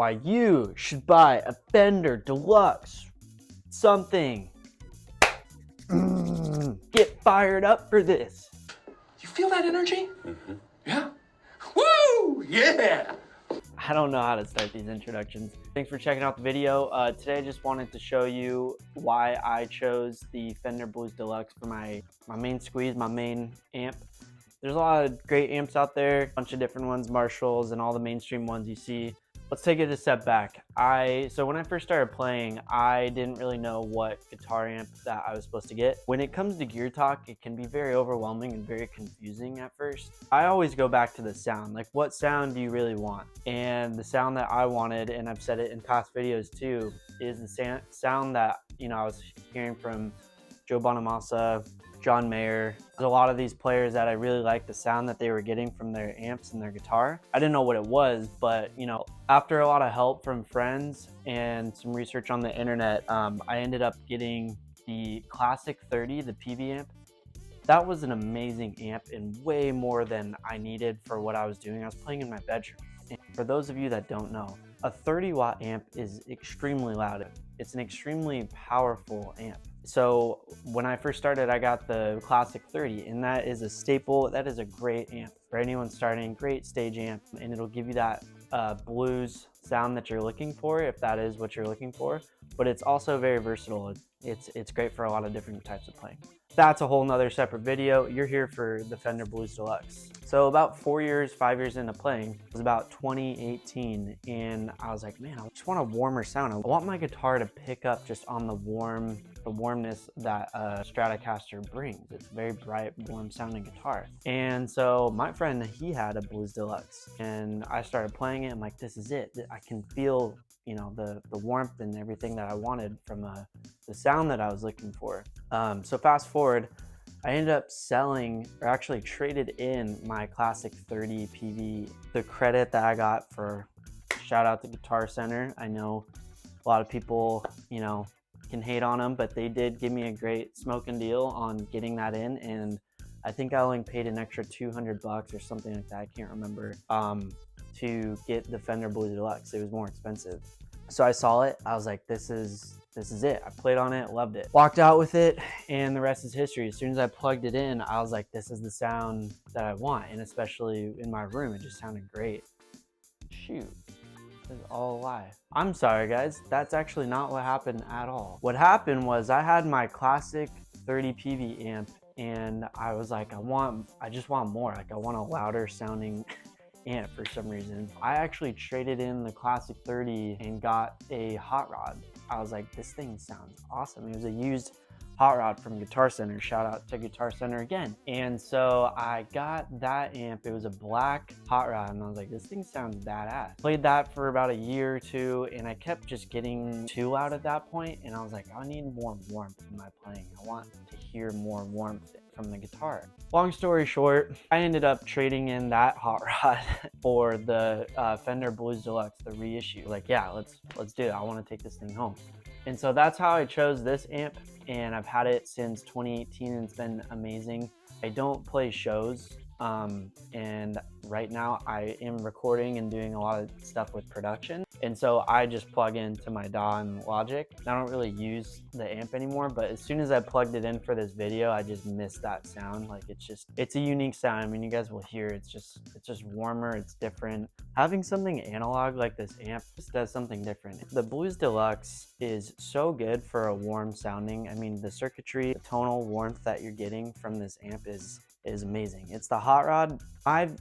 why you should buy a Fender Deluxe something. Get fired up for this. You feel that energy? Mm-hmm. Yeah. Woo! Yeah! I don't know how to start these introductions. Thanks for checking out the video. Today I just wanted to show you why I chose the Fender Blues Deluxe for my main squeeze, my main amp. There's a lot of great amps out there, a bunch of different ones, Marshalls and all the mainstream ones you see. Let's take it a step back. So when I first started playing, I didn't really know what guitar amp that I was supposed to get. When it comes to gear talk, it can be very overwhelming and very confusing at first. I always go back to the sound, like what sound do you really want? And the sound that I wanted, and I've said it in past videos too, is the sound that, you know, I was hearing from Joe Bonamassa, John Mayer. There's a lot of these players that I really liked the sound that they were getting from their amps and their guitar. I didn't know what it was, but you know, after a lot of help from friends and some research on the internet, I ended up getting the Classic 30, the PV amp. That was an amazing amp and way more than I needed for what I was doing. I was playing in my bedroom. And for those of you that don't know, a 30-watt amp is extremely loud. It's an extremely powerful amp. So when I first started, I got the Classic 30, and that is a staple. That is a great amp for anyone starting, great stage amp, and it'll give you that blues sound that you're looking for, if that is what you're looking for. But it's also very versatile. It's great for a lot of different types of playing. That's a whole nother separate video. You're here for the Fender Blues Deluxe. So about 5 years into playing, it was about 2018, and I was like, man, I just want a warmer sound. I want my guitar to pick up just on the warmness that a Stratocaster brings. It's a very bright, warm sounding guitar. And so my friend, he had a Blues Deluxe, and I started playing it. I'm like, this is it. I can feel, you know, the warmth and everything that I wanted from the sound that I was looking for. So fast forward, I ended up selling, or actually traded in my Classic 30 PV. The credit that I got for, shout out to Guitar Center. I know a lot of people, you know, can hate on them, but they did give me a great smoking deal on getting that in, and I think I only paid an extra $200 or something like that, I can't remember, to get the Fender Blues Deluxe. It was more expensive. So I saw it, I was like, this is it. I played on it, loved it. Walked out with it, and the rest is history. As soon as I plugged it in, I was like, this is the sound that I want, and especially in my room, it just sounded great. Shoot. This is all a lie. I'm sorry guys, that's actually not what happened at all. What happened was I had my Classic 30 PV amp, and I was like, I just want more. Like I want a louder sounding amp for some reason. I actually traded in the Classic 30 and got a hot rod. I was like, this thing sounds awesome. It was a used hot rod from Guitar Center. Shout out to Guitar Center again. And so I got that amp. It was a black hot rod, and I was like, this thing sounds badass. Played that for about a year or two, and I kept just getting too loud at that point, and I was like, I need more warmth in my playing. I want to hear more warmth from the guitar. Long story short, I ended up trading in that hot rod for the Fender Blues Deluxe, the reissue. Like, yeah, let's do it. I want to take this thing home. And so that's how I chose this amp, and I've had it since 2018, and it's been amazing. I don't play shows, and right now I am recording and doing a lot of stuff with production, and so I just plug into my DAW and Logic. I don't really use the amp anymore, but as soon as I plugged it in for this video, I just missed that sound. Like it's a unique sound. I mean, you guys will hear it's just warmer, it's different. Having something analog like this amp just does something different. The Blues Deluxe is so good for a warm sounding. I mean, the circuitry, the tonal warmth that you're getting from this amp is amazing. It's the hot rod.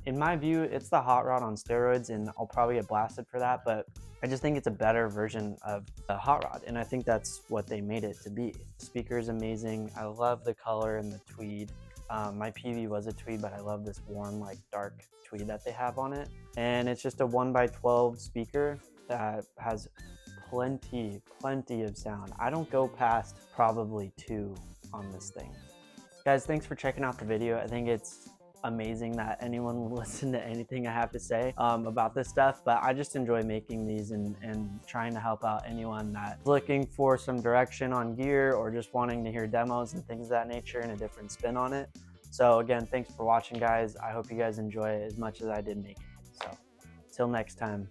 In my view, it's the hot rod on steroids, and I'll probably get blasted for that, but I just think it's a better version of the hot rod, and I think that's what they made it to be. The speaker is amazing. I love the color and the tweed. My PV was a tweed, but I love this warm, like dark tweed that they have on it. And it's just a 1x12 speaker that has plenty of sound. I don't go past probably 2 on this thing. Guys, thanks for checking out the video. I think it's amazing that anyone will listen to anything I have to say about this stuff, but I just enjoy making these and trying to help out anyone that's looking for some direction on gear or just wanting to hear demos and things of that nature and a different spin on it. So again, thanks for watching, guys. I hope you guys enjoy it as much as I did making it. So till next time.